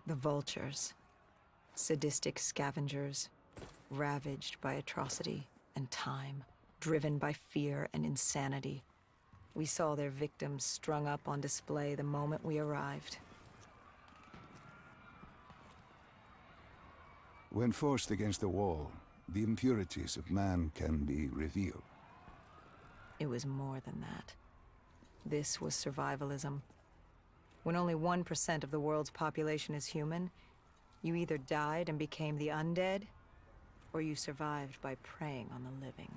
The vultures. Sadistic scavengers, ravaged by atrocity and time, driven by fear and insanity. We saw their victims strung up on display the moment we arrived. When forced against the wall, the impurities of man can be revealed. It was more than that. This was survivalism. When only 1% of the world's population is human, you either died and became the undead, or you survived by preying on the living.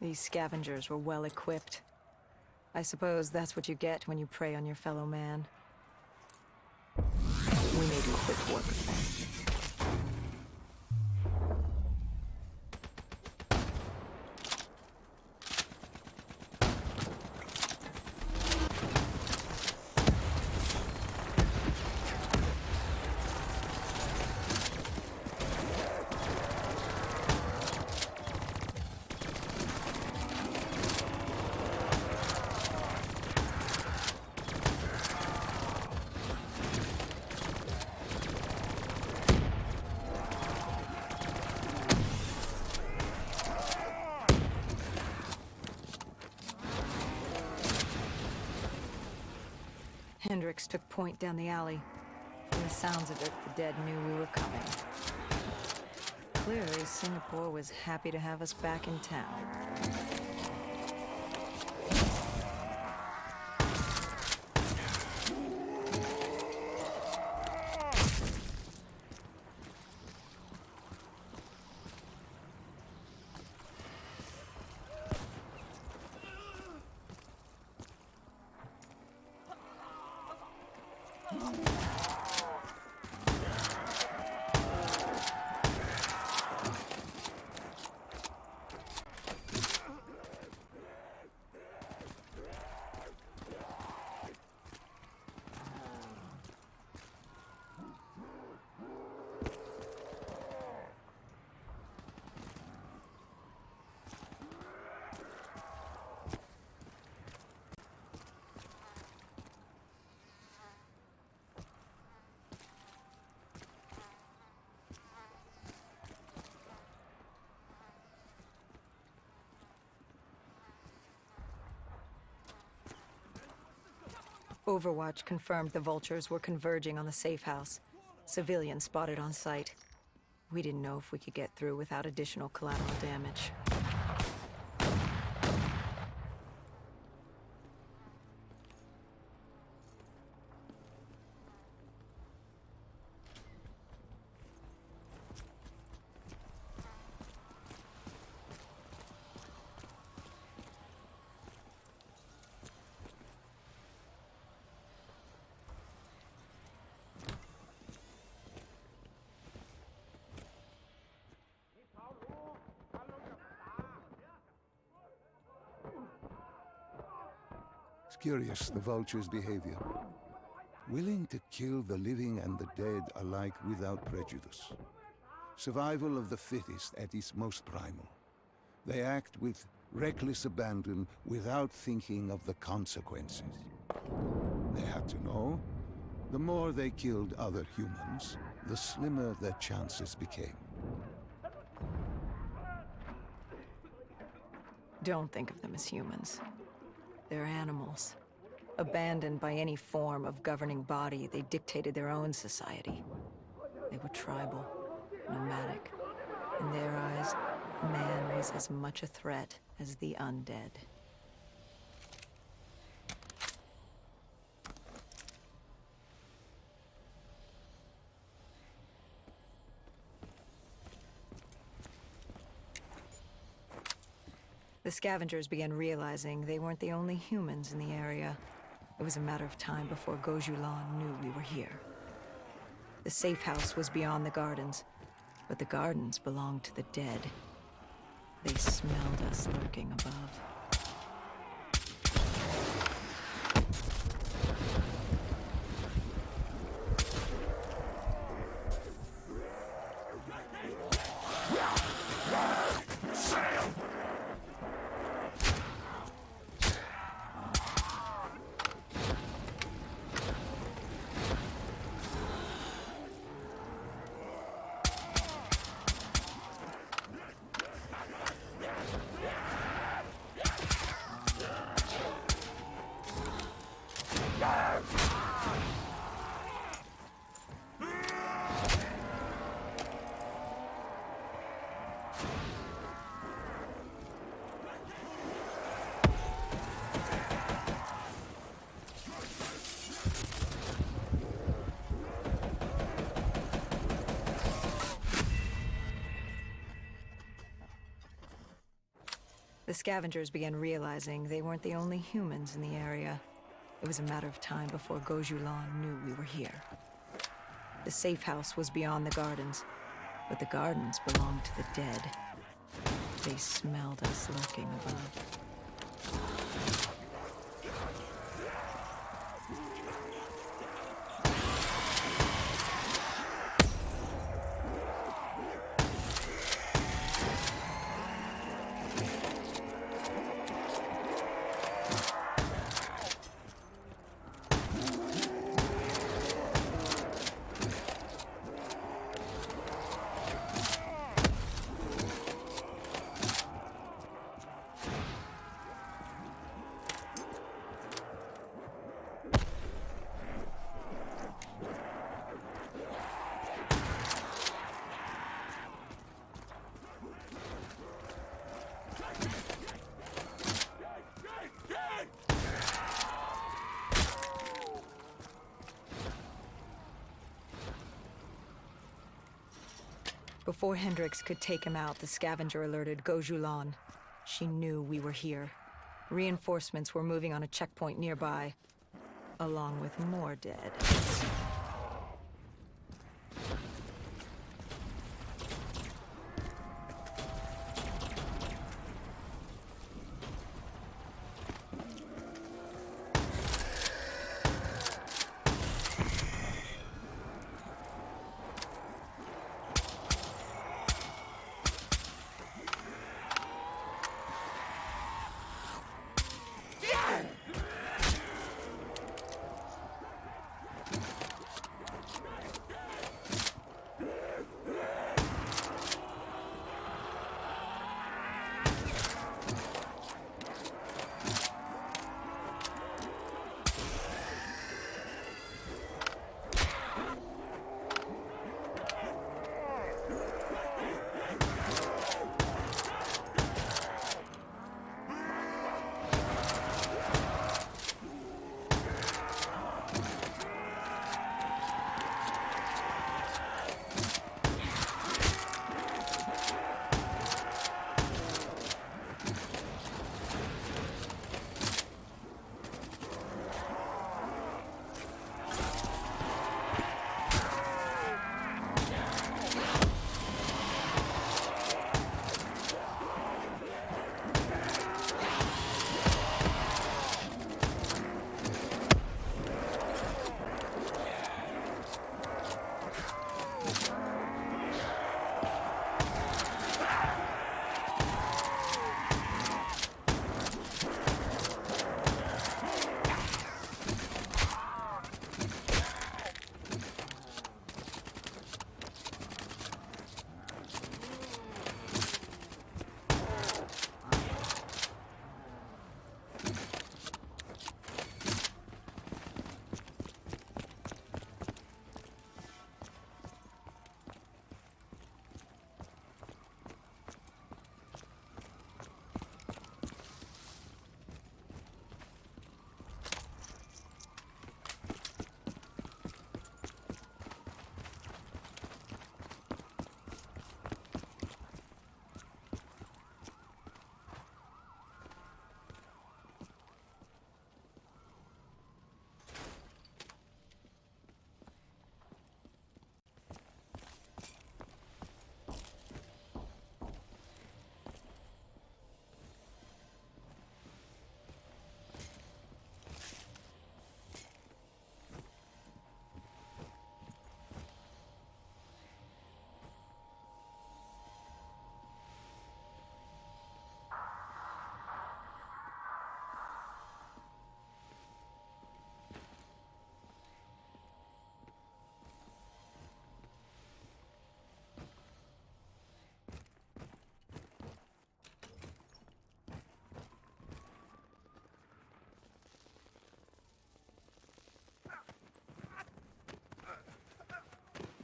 These scavengers were well equipped. I suppose that's what you get when you prey on your fellow man. We made quick work of them. Hendricks took point down the alley. From the sounds of it, the dead knew we were coming. Clearly, Singapore was happy to have us back in town. Overwatch confirmed the vultures were converging on the safe house. Civilians spotted on site. We didn't know if we could get through without additional collateral damage. It's curious, the vulture's behavior. Willing to kill the living and the dead alike without prejudice. Survival of the fittest at its most primal. They act with reckless abandon without thinking of the consequences. They had to know, the more they killed other humans, the slimmer their chances became. Don't think of them as humans. They're animals. Abandoned by any form of governing body, they dictated their own society. They were tribal, nomadic. In their eyes, man was as much a threat as the undead. The scavengers began realizing they weren't the only humans in the area. It was a matter of time before Gojulan knew we were here. The safe house was beyond the gardens, but the gardens belonged to the dead. They smelled us lurking above. The scavengers began realizing they weren't the only humans in the area. It was a matter of time before Gojulan knew we were here. The safe house was beyond the gardens, but the gardens belonged to the dead. They smelled us lurking above. Before Hendrix could take him out, the scavenger alerted Gojulan. She knew we were here. Reinforcements were moving on a checkpoint nearby, along with more dead.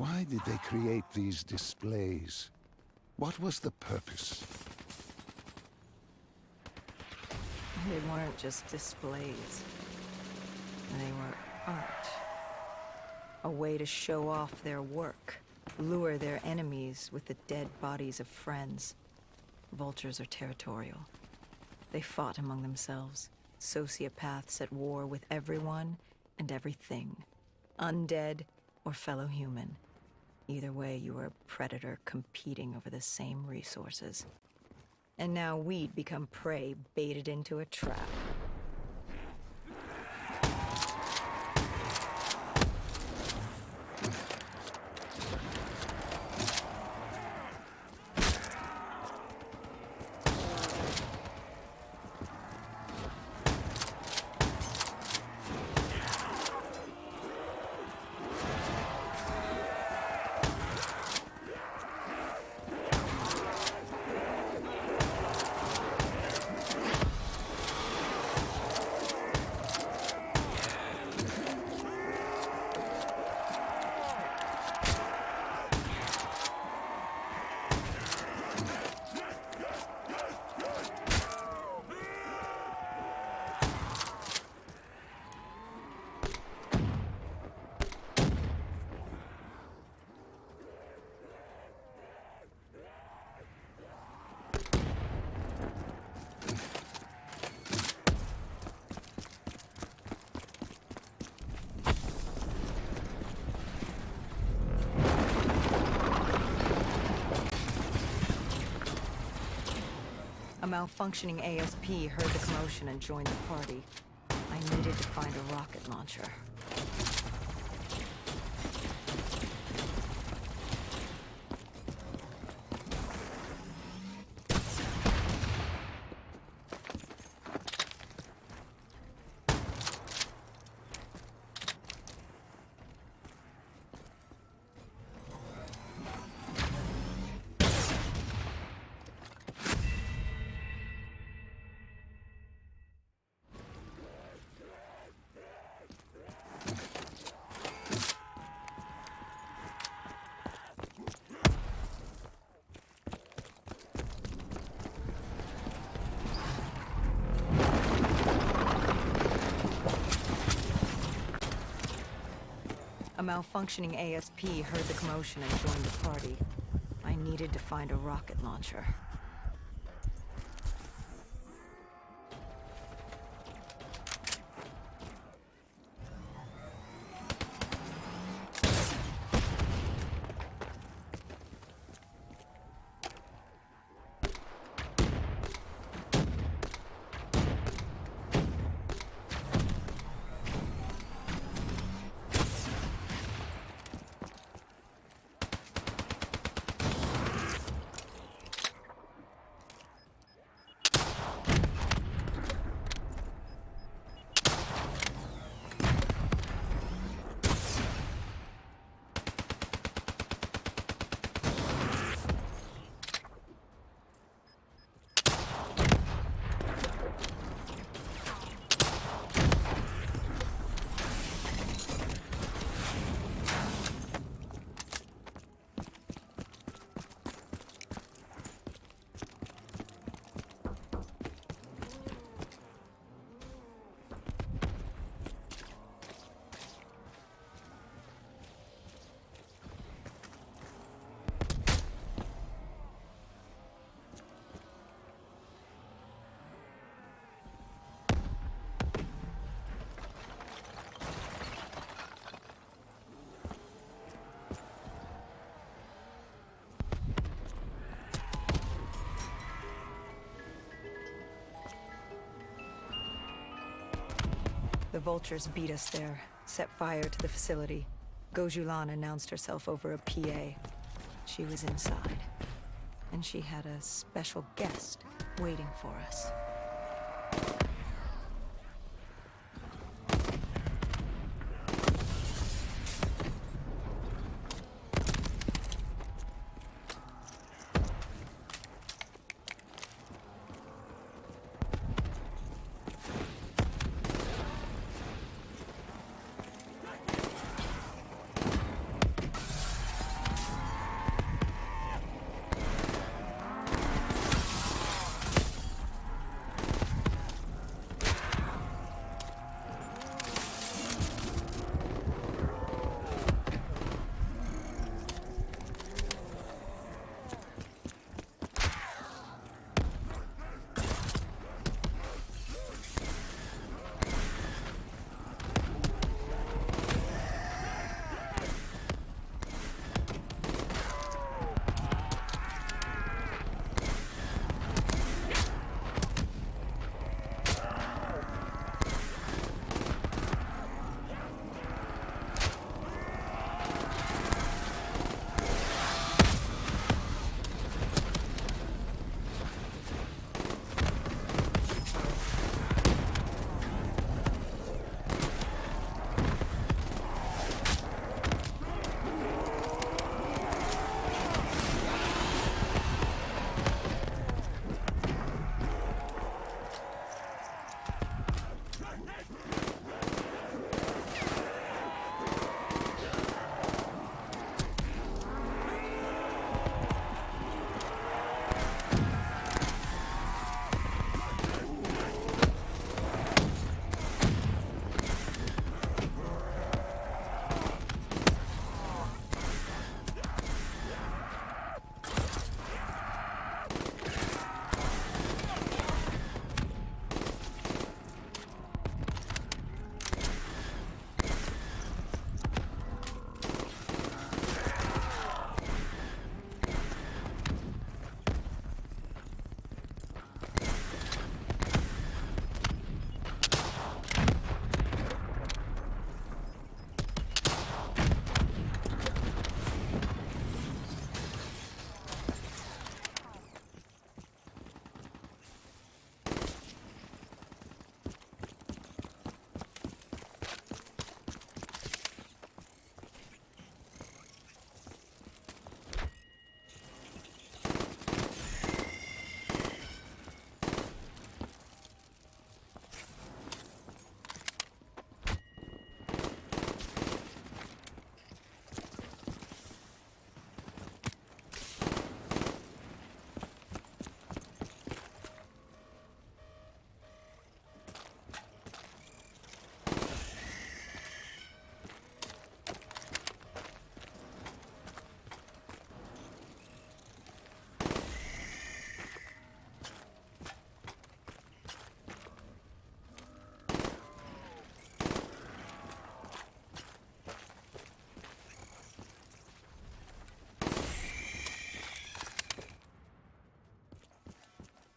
Why did they create these displays? What was the purpose? They weren't just displays. They were art. A way to show off their work, lure their enemies with the dead bodies of friends. Vultures are territorial. They fought among themselves, sociopaths at war with everyone and everything. Undead or fellow human. Either way, you were a predator competing over the same resources. And now we'd become prey baited into a trap. A malfunctioning ASP heard the commotion and joined the party. I needed to find a rocket launcher. A malfunctioning ASP heard the commotion and joined the party. I needed to find a rocket launcher. The vultures beat us there, set fire to the facility. Gojulan announced herself over a PA. She was inside, and she had a special guest waiting for us.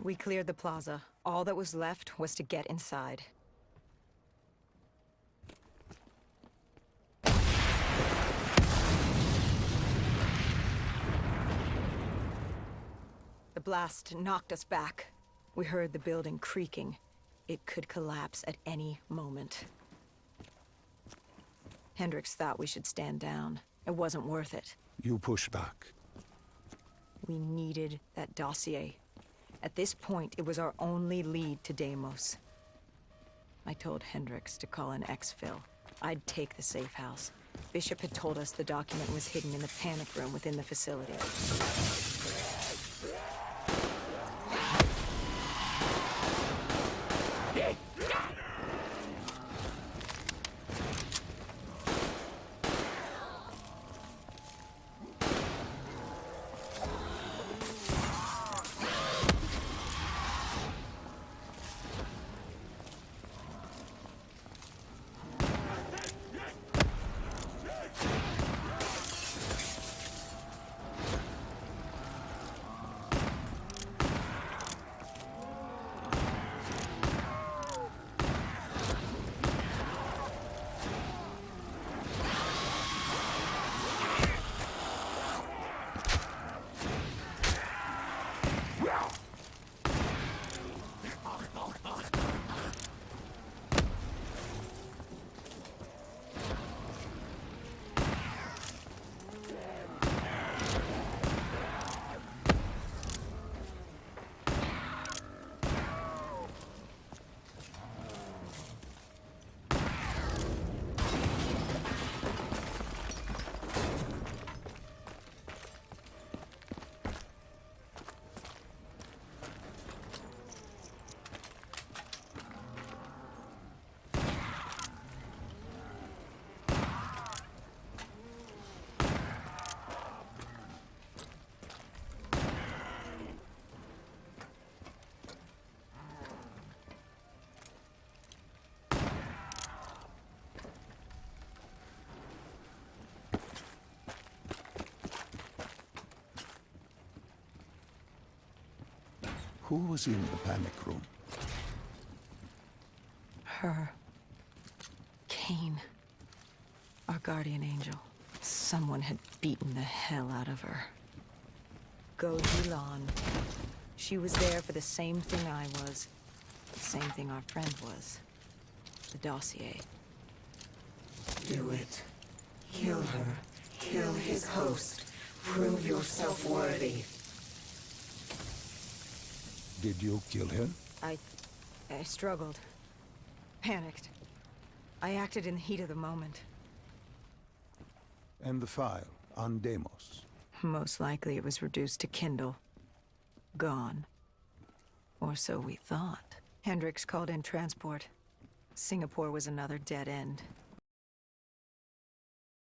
We cleared the plaza. All that was left was to get inside. The blast knocked us back. We heard the building creaking. It could collapse at any moment. Hendricks thought we should stand down. It wasn't worth it. You push back. We needed that dossier. At this point, it was our only lead to Deimos. I told Hendricks to call in exfil. I'd take the safe house. Bishop had told us the document was hidden in the panic room within the facility. Who was in the panic room? Her. Kane. Our guardian angel. Someone had beaten the hell out of her. Goji Lan. She was there for the same thing I was. The same thing our friend was. The dossier. Do it. Kill her. Kill his host. Prove yourself worthy. Did you kill her? I struggled. Panicked. I acted in the heat of the moment. And the file on Deimos? Most likely it was reduced to Kindle. Gone. Or so we thought. Hendricks called in transport. Singapore was another dead end.